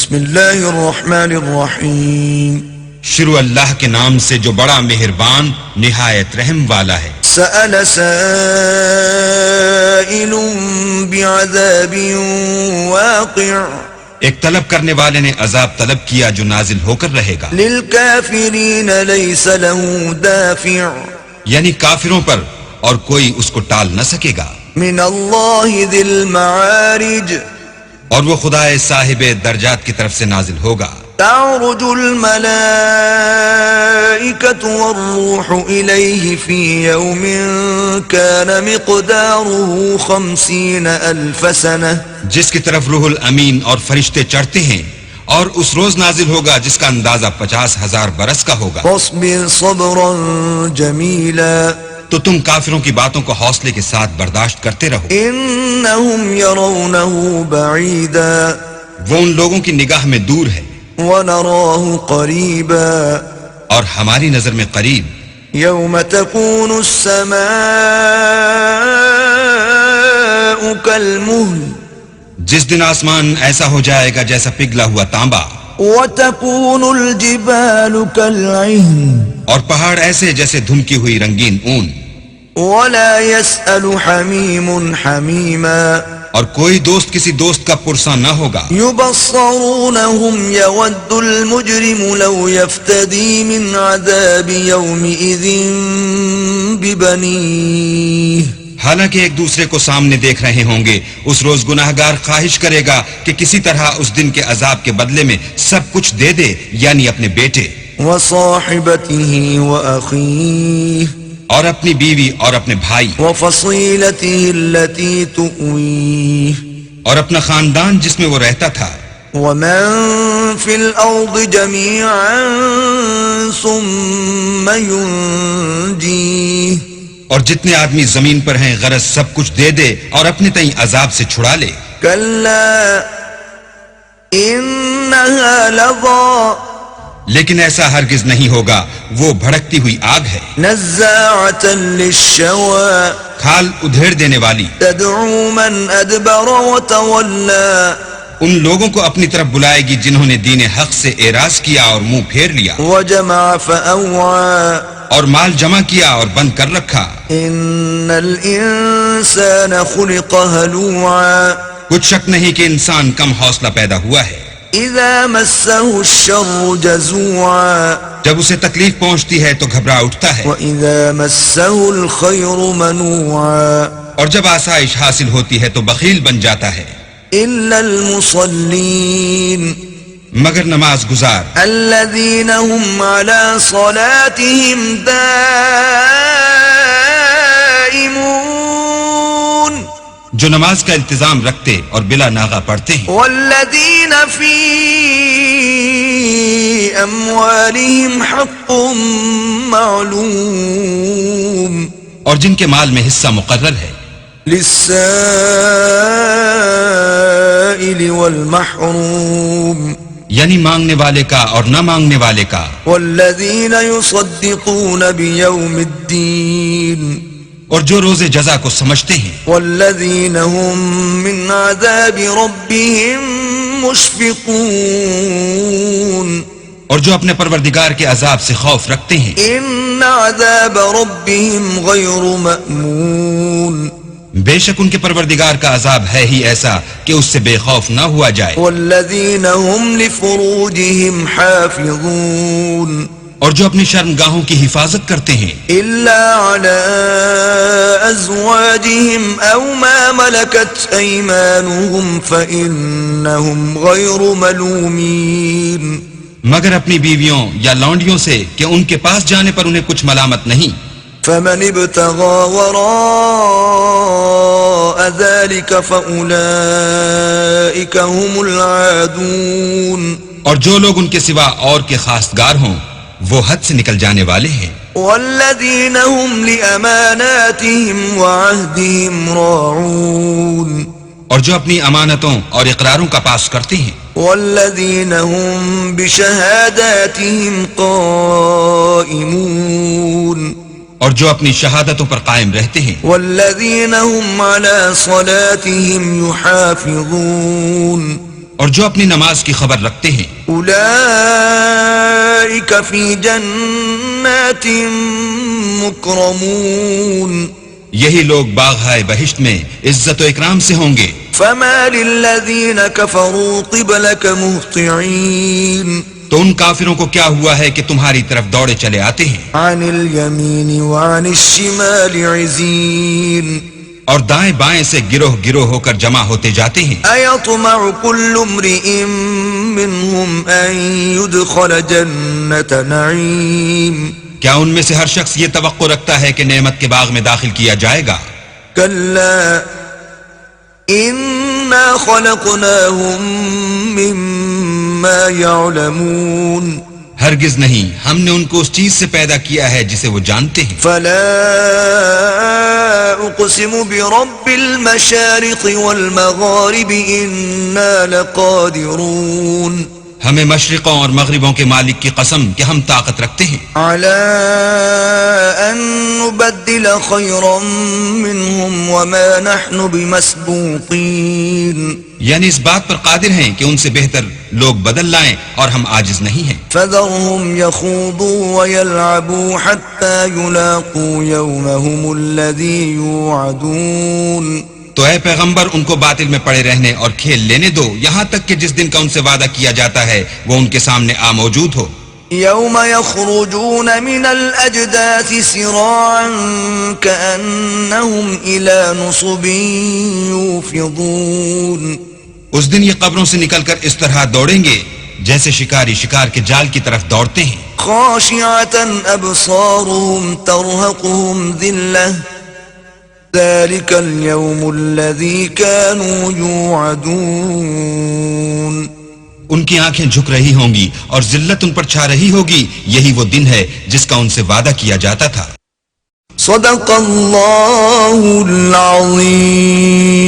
بسم اللہ الرحمن الرحیم شروع اللہ کے نام سے جو بڑا مہربان نہایت رحم والا ہے. سأل سائل بعذاب واقع ایک طلب کرنے والے نے عذاب طلب کیا جو نازل ہو کر رہے گا. للکافرین لیس له دافع یعنی کافروں پر اور کوئی اس کو ٹال نہ سکے گا. من اللہ ذی المعارج اور وہ خدا صاحب درجات کی طرف سے نازل ہوگا. تعرج الملائکة والروح الیہ فی یوم کان مقداره 50,000 سنة جس کی طرف روح الامین اور فرشتے چڑھتے ہیں اور اس روز نازل ہوگا جس کا اندازہ 50,000 برس کا ہوگا. فاصبر صبرا جمیلا تو تم کافروں کی باتوں کو حوصلے کے ساتھ برداشت کرتے رہو. انہم یرونہ بعیدا وہ ان لوگوں کی نگاہ میں دور ہے ونراہ قریبا اور ہماری نظر میں قریب. یوم تکون السماء کالمہل جس دن آسمان ایسا ہو جائے گا جیسا پگھلا ہوا تانبا وتکون الجبال کالعہن اور پہاڑ ایسے جیسے دھمکی ہوئی رنگین اون. ولا يسأل حمیم حمیما اور کوئی دوست کسی دوست کا پرسا نہ ہوگا. یبصرونہم یود المجرم لو یفتدی من عذاب یومئذ ببنیہ حالانکہ ایک دوسرے کو سامنے دیکھ رہے ہوں گے اس روز گناہگار خواہش کرے گا کہ کسی طرح اس دن کے عذاب کے بدلے میں سب کچھ دے دے یعنی اپنے بیٹے وصاحبته وأخیہ اور اپنی بیوی اور اپنے بھائی وفصیلته التي تؤویہ اور اپنا خاندان جس میں وہ رہتا تھا. ومن في الأرض جميعا ثم ينجيه اور جتنے آدمی زمین پر ہیں غرض سب کچھ دے دے اور اپنے تئیں عذاب سے چھڑا لے. كلا إنها لظى لیکن ایسا ہرگز نہیں ہوگا وہ بھڑکتی ہوئی آگ ہے نزاعة للشوى کھال ادھیڑ دینے والی. تدعو من أدبر وتولى ان لوگوں کو اپنی طرف بلائے گی جنہوں نے دین حق سے اعراض کیا اور منہ پھیر لیا وجمع فأوعى اور مال جمع کیا اور بند کر رکھا. ان الانسان خلق هلوعا کچھ شک نہیں کہ انسان کم حوصلہ پیدا ہوا ہے. اذا مسه الشر جزوعا جب اسے تکلیف پہنچتی ہے تو گھبرا اٹھتا ہے واذا مسه الخير منوعا اور جب آسائش حاصل ہوتی ہے تو بخیل بن جاتا ہے. الا المصلين مگر نماز گزار الذين هم على صلاتهم دائمون جو نماز کا التزام رکھتے اور بلا ناغہ پڑھتے ہیں. والذين في اموالهم حق معلوم اور جن کے مال میں حصہ مقرر ہے. للسائل والمحروم یعنی مانگنے والے کا اور نہ مانگنے والے کا. والذین یصدقون بیوم الدین اور جو روز جزا کو سمجھتے ہیں. والذین هم من عذاب ربهم مشفقون اور جو اپنے پروردگار کے عذاب سے خوف رکھتے ہیں. ان عذاب ربهم غیر مأمون بے شک ان کے پروردگار کا عذاب ہے ہی ایسا کہ اس سے بے خوف نہ ہوا جائے. والذین هم لفروجهم حافظون اور جو اپنی شرمگاہوں کی حفاظت کرتے ہیں. الا على ازواجهم او ما ملكت ايمانهم فانهم غير ملومين مگر اپنی بیویوں یا لونڈیوں سے کہ ان کے پاس جانے پر انہیں کچھ ملامت نہیں. فمن ابتغى وراء ذلك فأولئك هم العادون اور جو لوگ ان کے سوا اور کے خاصگار ہوں وہ حد سے نکل جانے والے ہیں. والذین هم لأماناتهم وعهدهم راعون اور جو اپنی امانتوں اور اقراروں کا پاس کرتے ہیں. والذین هم بشهاداتهم قائمون اور جو اپنی شہادتوں پر قائم رہتے ہیں. والذین هم على صلاتهم يحافظون اور جو اپنی نماز کی خبر رکھتے ہیں اولئک فی جنات مکرمون یہی لوگ باغ بہشت میں عزت و اکرام سے ہوں گے فما للذین کفروا قبلک مہطعین تو ان کافروں کو کیا ہوا ہے کہ تمہاری طرف دوڑے چلے آتے ہیں عن الیمین وعن الشمال عزین اور دائیں بائیں سے گروہ گروہ ہو کر جمع ہوتے جاتے ہیں ایطمع کل امرئ منہم ان يدخل جنت نعیم کیا ان میں سے ہر شخص یہ توقع رکھتا ہے کہ نعمت کے باغ میں داخل کیا جائے گا کلا انا خلقناہم مما یعلمون ہرگز نہیں ہم نے ان کو اس چیز سے پیدا کیا ہے جسے وہ جانتے ہیں فلا اقسم برب المشارق والمغارب انا لقادرون ہمیں مشرقوں اور مغربوں کے مالک کی قسم کہ ہم طاقت رکھتے ہیں على ان نبدل خيرا منهم وما نحن بمسبوقين یعنی اس بات پر قادر ہیں کہ ان سے بہتر لوگ بدل لائیں اور ہم عاجز نہیں ہیں فذرهم يخوضوا ويلعبوا حتى يلاقوا يومهم الذي يوعدون تو اے پیغمبر ان کو باطل میں پڑے رہنے اور کھیل لینے دو یہاں تک کہ جس دن کا ان سے وعدہ کیا جاتا ہے وہ ان کے سامنے موجود ہو يوم يخرجون من الأجداث سراعا كأنهم إلى نصب يوفضون اس دن یہ قبروں سے نکل کر اس طرح دوڑیں گے جیسے شکاری شکار کے جال کی طرف دوڑتے ہیں خاشعة أبصارهم ترهقهم ذلة ذلك اليوم الذي كانوا يوعدون ان کی آنکھیں جھک رہی ہوں گی اور ذلت ان پر چھا رہی ہوگی یہی وہ دن ہے جس کا ان سے وعدہ کیا جاتا تھا صدق اللہ العظیم